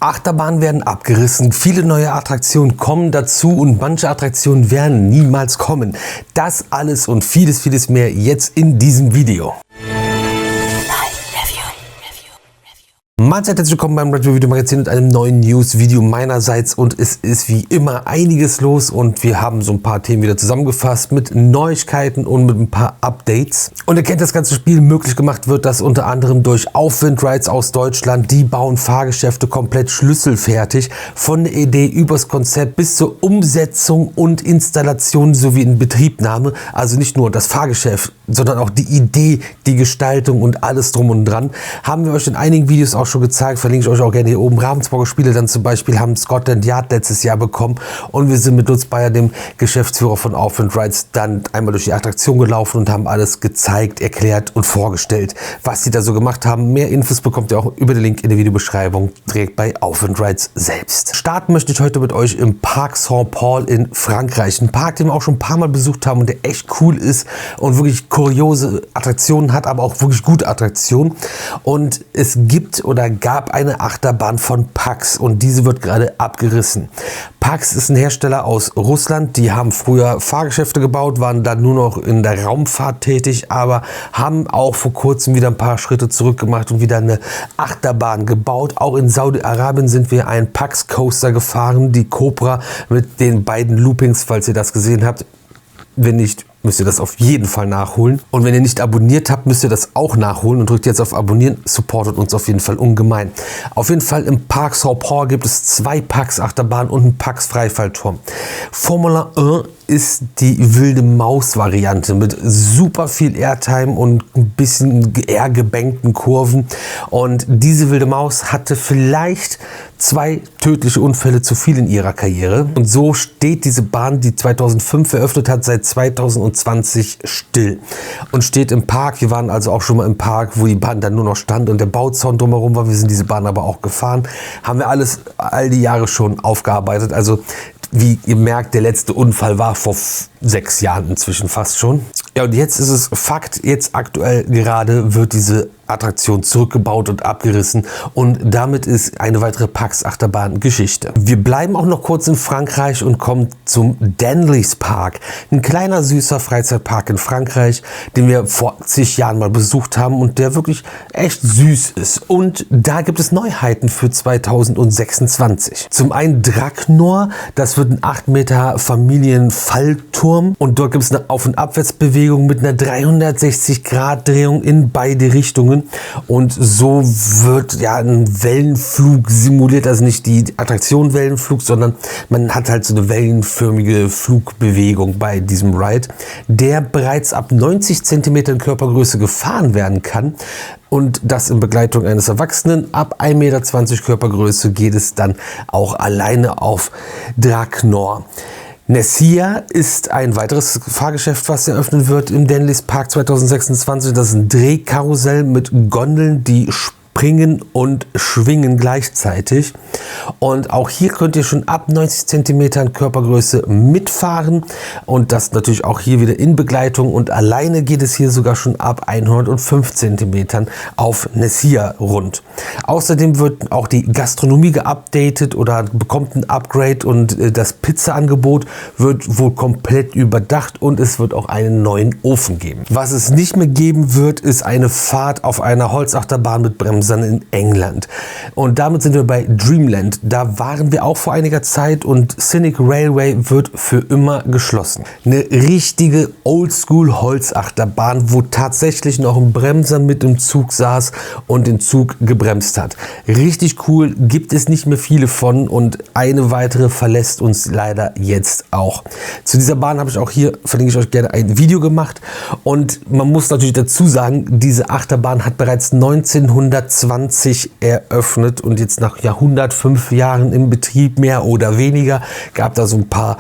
Achterbahnen werden abgerissen, viele neue Attraktionen kommen dazu und manche Attraktionen werden niemals kommen. Das alles und vieles, vieles mehr jetzt in diesem Video. Herzlich willkommen beim Retro Video Magazin mit einem neuen News-Video meinerseits und es ist wie immer einiges los und wir haben so ein paar Themen wieder zusammengefasst mit Neuigkeiten und mit ein paar Updates. Und ihr kennt das ganze Spiel, möglich gemacht wird das unter anderem durch Aufwind Rides aus Deutschland. Die bauen Fahrgeschäfte komplett schlüsselfertig, von der Idee übers Konzept bis zur Umsetzung und Installation sowie Inbetriebnahme. Also nicht nur das Fahrgeschäft, sondern auch die Idee, die Gestaltung und alles drum und dran. Haben wir euch in einigen Videos auch schon gezeigt, verlinke ich euch auch gerne hier oben. Ravensburger Spiele dann zum Beispiel haben Scotland Yard letztes Jahr bekommen und wir sind mit Lutz Bayer, dem Geschäftsführer von Aufwind Rides, dann einmal durch die Attraktion gelaufen und haben alles gezeigt, erklärt und vorgestellt, was sie da so gemacht haben. Mehr Infos bekommt ihr auch über den Link in der Videobeschreibung direkt bei Aufwind Rides selbst. Starten möchte ich heute mit euch im Parc Saint-Paul in Frankreich. Ein Park, den wir auch schon ein paar Mal besucht haben und der echt cool ist und wirklich kuriose Attraktionen hat, aber auch wirklich gute Attraktionen. Und es gibt oder gab eine Achterbahn von Pax und diese wird gerade abgerissen. Pax ist ein Hersteller aus Russland, die haben früher Fahrgeschäfte gebaut, waren dann nur noch in der Raumfahrt tätig, aber haben auch vor kurzem wieder ein paar Schritte zurück gemacht und wieder eine Achterbahn gebaut. Auch in Saudi-Arabien sind wir einen Pax Coaster gefahren, die Cobra mit den beiden Loopings, falls ihr das gesehen habt. Wenn nicht, müsst ihr das auf jeden Fall nachholen. Und wenn ihr nicht abonniert habt, müsst ihr das auch nachholen und drückt jetzt auf Abonnieren. Supportet uns auf jeden Fall ungemein. Auf jeden Fall im Parc Saint-Paul gibt es 2 Pax Achterbahnen und einen Pax Freifallturm. Formula 1 ist die wilde Maus-Variante mit super viel Airtime und ein bisschen eher gebänkten Kurven. Und diese wilde Maus hatte vielleicht 2 tödliche Unfälle zu viel in ihrer Karriere. Und so steht diese Bahn, die 2005 eröffnet hat, seit 2020 still und steht im Park. Wir waren also auch schon mal im Park, wo die Bahn dann nur noch stand und der Bauzaun drumherum war. Wir sind diese Bahn aber auch gefahren. Haben wir all die Jahre schon aufgearbeitet. Also wie ihr merkt, der letzte Unfall war vor 6 Jahren inzwischen fast schon. Ja, und jetzt ist es Fakt, jetzt aktuell gerade wird diese Attraktion zurückgebaut und abgerissen und damit ist eine weitere Pax Achterbahn Geschichte. Wir bleiben auch noch kurz in Frankreich und kommen zum Denley's Park. Ein kleiner süßer Freizeitpark in Frankreich, den wir vor zig Jahren mal besucht haben und der wirklich echt süß ist. Und da gibt es Neuheiten für 2026. Zum einen Dragnor, das wird ein 8 Meter Familienfallturm und dort gibt es eine Auf- und Abwärtsbewegung mit einer 360-Grad-Drehung in beide Richtungen. Und so wird ja ein Wellenflug simuliert, also nicht die Attraktion Wellenflug, sondern man hat halt so eine wellenförmige Flugbewegung bei diesem Ride, der bereits ab 90 cm Körpergröße gefahren werden kann. Und das in Begleitung eines Erwachsenen. Ab 1,20 Meter Körpergröße geht es dann auch alleine auf Dragnor. Nessia ist ein weiteres Fahrgeschäft, was eröffnet wird im Denley's Park 2026. Das ist ein Drehkarussell mit Gondeln, die springen und schwingen gleichzeitig. Und auch hier könnt ihr schon ab 90 cm Körpergröße mitfahren. Und das natürlich auch hier wieder in Begleitung. Und alleine geht es hier sogar schon ab 105 cm auf Nessia rund. Außerdem wird auch die Gastronomie geupdatet oder bekommt ein Upgrade und das Pizza-Angebot wird wohl komplett überdacht und es wird auch einen neuen Ofen geben. Was es nicht mehr geben wird, ist eine Fahrt auf einer Holzachterbahn mit Bremsen in England. Und damit sind wir bei Dreamland. Da waren wir auch vor einiger Zeit und Scenic Railway wird für immer geschlossen. Eine richtige Oldschool Holzachterbahn, wo tatsächlich noch ein Bremser mit im Zug saß und den Zug gebremst hat. Richtig cool, gibt es nicht mehr viele von und eine weitere verlässt uns leider jetzt auch. Zu dieser Bahn habe ich auch hier, verlinke ich euch gerne, ein Video gemacht und man muss natürlich dazu sagen, diese Achterbahn hat bereits 1920 eröffnet und jetzt nach 105 Jahren im Betrieb mehr oder weniger gab da so ein paar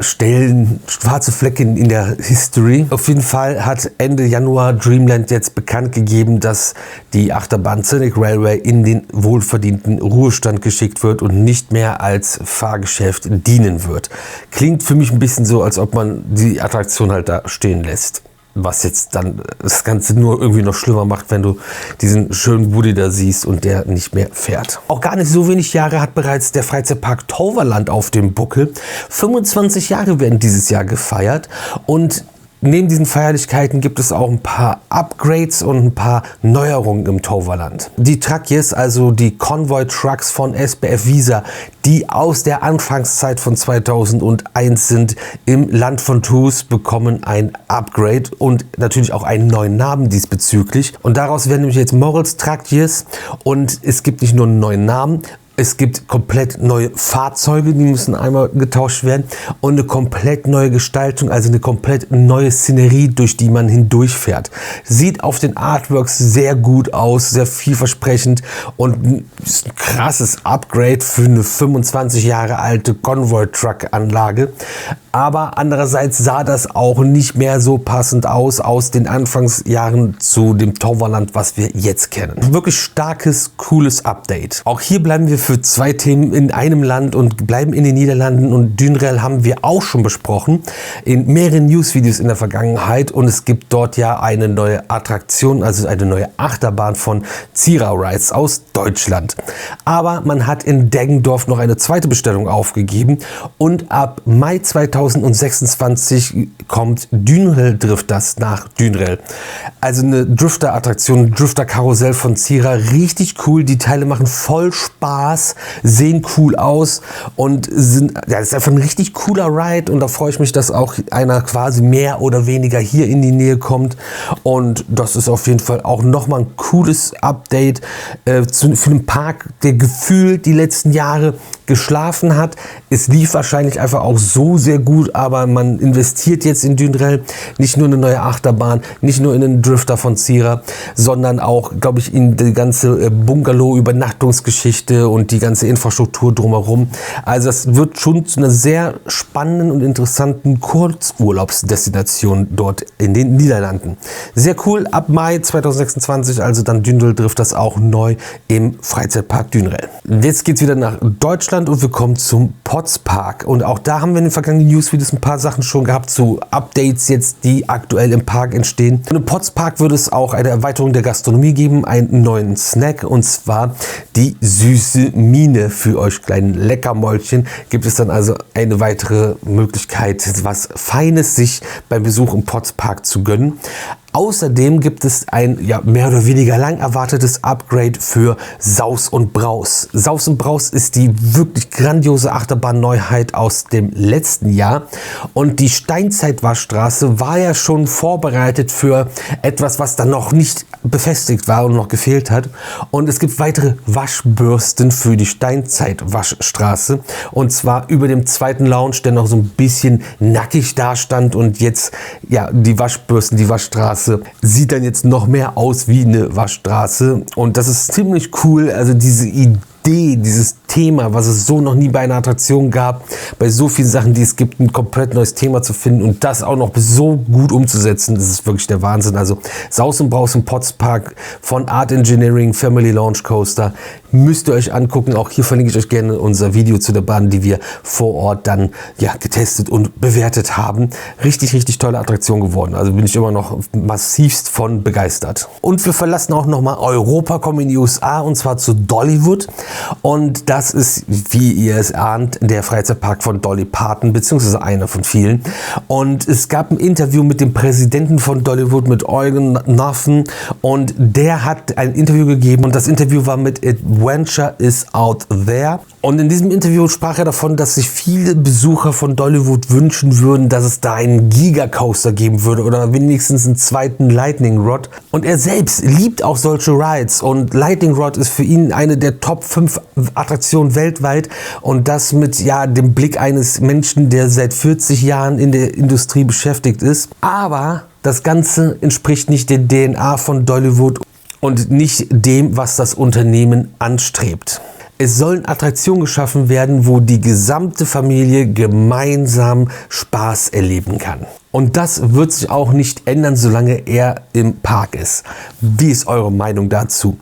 Stellen, schwarze Flecke in der History. Auf jeden Fall hat Ende Januar Dreamland jetzt bekannt gegeben, dass die Achterbahn Scenic Railway in den wohlverdienten Ruhestand geschickt wird und nicht mehr als Fahrgeschäft dienen wird. Klingt für mich ein bisschen so, als ob man die Attraktion halt da stehen lässt. was jetzt dann das Ganze nur irgendwie noch schlimmer macht, wenn du diesen schönen Woody da siehst und der nicht mehr fährt. Auch gar nicht so wenig Jahre hat bereits der Freizeitpark Toverland auf dem Buckel. 25 Jahre werden dieses Jahr gefeiert und neben diesen Feierlichkeiten gibt es auch ein paar Upgrades und ein paar Neuerungen im Toverland. Die Truckies, also die Convoy Trucks von SBF Visa, die aus der Anfangszeit von 2001 sind im Land von Toos, bekommen ein Upgrade und natürlich auch einen neuen Namen diesbezüglich. Und daraus werden nämlich jetzt Morals Truckies und es gibt nicht nur einen neuen Namen, es gibt komplett neue Fahrzeuge, die müssen einmal getauscht werden und eine komplett neue Gestaltung, also eine komplett neue Szenerie, durch die man hindurchfährt. Sieht auf den Artworks sehr gut aus, sehr vielversprechend und ist ein krasses Upgrade für eine 25 Jahre alte Convoy-Truck-Anlage. Aber andererseits sah das auch nicht mehr so passend aus den Anfangsjahren zu dem Toverland, was wir jetzt kennen. Wirklich starkes, cooles Update. Auch hier bleiben wir für 2 Themen in einem Land und bleiben in den Niederlanden, und Dünrel haben wir auch schon besprochen in mehreren Newsvideos in der Vergangenheit, und es gibt dort ja eine neue Attraktion, also eine neue Achterbahn von Cira Rides aus Deutschland. Aber man hat in Deggendorf noch eine zweite Bestellung aufgegeben und ab Mai 2026 kommt Dünrel Drifters nach Dünrel. Also eine Drifter-Attraktion, ein Drifter-Karussell von Cira, richtig cool. Die Teile machen voll Spaß, sehen cool aus und sind, ja, das ist einfach ein richtig cooler Ride, und da freue ich mich, dass auch einer quasi mehr oder weniger hier in die Nähe kommt, und das ist auf jeden Fall auch nochmal ein cooles Update für einen Park, der gefühlt die letzten Jahre geschlafen hat. Es lief wahrscheinlich einfach auch so sehr gut, aber man investiert jetzt in Dünrel nicht nur eine neue Achterbahn, nicht nur in den Drifter von Cira, sondern auch, glaube ich, in die ganze Bungalow-Übernachtungsgeschichte und die ganze Infrastruktur drumherum. Also das wird schon zu einer sehr spannenden und interessanten Kurzurlaubsdestination dort in den Niederlanden. Sehr cool, ab Mai 2026, also dann Dünrel Drifters auch neu im Freizeitpark Dünrel. Jetzt geht es wieder nach Deutschland und wir kommen zum Potspark. Und auch da haben wir in den vergangenen Newsvideos ein paar Sachen schon gehabt zu Updates jetzt, die aktuell im Park entstehen. Und im Potspark wird es auch eine Erweiterung der Gastronomie geben, einen neuen Snack, und zwar die süße Mine. Für euch kleinen Leckermäulchen gibt es dann also eine weitere Möglichkeit, was Feines sich beim Besuch im Potspark zu gönnen. Außerdem gibt es ein mehr oder weniger lang erwartetes Upgrade für Saus und Braus. Saus und Braus ist die wirklich grandiose Achterbahn-Neuheit aus dem letzten Jahr, und die Steinzeit-Waschstraße war ja schon vorbereitet für etwas, was dann noch nicht befestigt war und noch gefehlt hat. Und es gibt weitere Waschbürsten für die Steinzeit-Waschstraße, und zwar über dem zweiten Lounge, der noch so ein bisschen nackig dastand, und jetzt die Waschbürsten, die Waschstraße sieht dann jetzt noch mehr aus wie eine Waschstraße, und das ist ziemlich cool. Also diese Idee, dieses Thema, was es so noch nie bei einer Attraktion gab, bei so vielen Sachen, die es gibt, ein komplett neues Thema zu finden und das auch noch so gut umzusetzen, das ist wirklich der Wahnsinn. Also Saus und Braus im Potspark von Art Engineering Family Launch Coaster müsst ihr euch angucken. Auch hier verlinke ich euch gerne unser Video zu der Bahn, die wir vor Ort dann getestet und bewertet haben. Richtig, richtig tolle Attraktion geworden. Also bin ich immer noch massivst von begeistert. Und wir verlassen auch nochmal Europa, kommen in die USA, und zwar zu Dollywood. Und das ist, wie ihr es ahnt, der Freizeitpark von Dolly Parton, beziehungsweise einer von vielen. Und es gab ein Interview mit dem Präsidenten von Dollywood, mit Eugen Naffen, und der hat ein Interview gegeben, und das Interview war mit Adventure is Out There. Und in diesem Interview sprach er davon, dass sich viele Besucher von Dollywood wünschen würden, dass es da einen Giga-Coaster geben würde oder wenigstens einen zweiten Lightning Rod. Und er selbst liebt auch solche Rides, und Lightning Rod ist für ihn eine der Top 5 Attraktionen weltweit, und das mit dem Blick eines Menschen, der seit 40 Jahren in der Industrie beschäftigt ist. Aber das Ganze entspricht nicht der DNA von Dollywood und nicht dem, was das Unternehmen anstrebt. Es sollen Attraktionen geschaffen werden, wo die gesamte Familie gemeinsam Spaß erleben kann. Und das wird sich auch nicht ändern, solange er im Park ist. Wie ist eure Meinung dazu?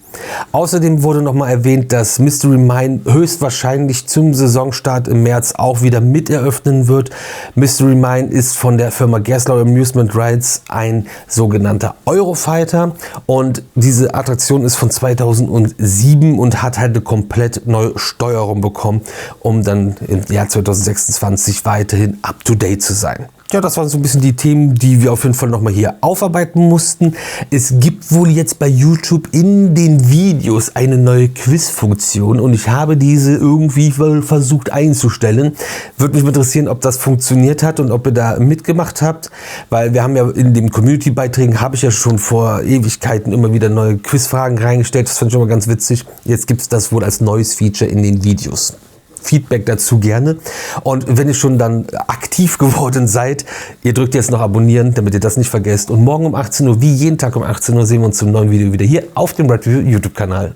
Außerdem wurde nochmal erwähnt, dass Mystery Mine höchstwahrscheinlich zum Saisonstart im März auch wieder mit eröffnen wird. Mystery Mine ist von der Firma Gerstlauer Amusement Rides ein sogenannter Eurofighter und diese Attraktion ist von 2007 und hat halt eine komplett neue Steuerung bekommen, um dann im Jahr 2026 weiterhin up to date zu sein. Ja, das waren so ein bisschen die Themen, die wir auf jeden Fall nochmal hier aufarbeiten mussten. Es gibt wohl jetzt bei YouTube in den Videos eine neue Quiz-Funktion und ich habe diese irgendwie versucht einzustellen. Würde mich interessieren, ob das funktioniert hat und ob ihr da mitgemacht habt, weil wir haben ja in den Community-Beiträgen, habe ich ja schon vor Ewigkeiten immer wieder neue Quizfragen reingestellt. Das fand ich immer ganz witzig. Jetzt gibt es das wohl als neues Feature in den Videos. Feedback dazu gerne. Und wenn ihr schon dann aktiv geworden seid, ihr drückt jetzt noch abonnieren, damit ihr das nicht vergesst. Und morgen um 18 Uhr, wie jeden Tag um 18 Uhr, sehen wir uns zum neuen Video wieder hier auf dem Red Review YouTube-Kanal.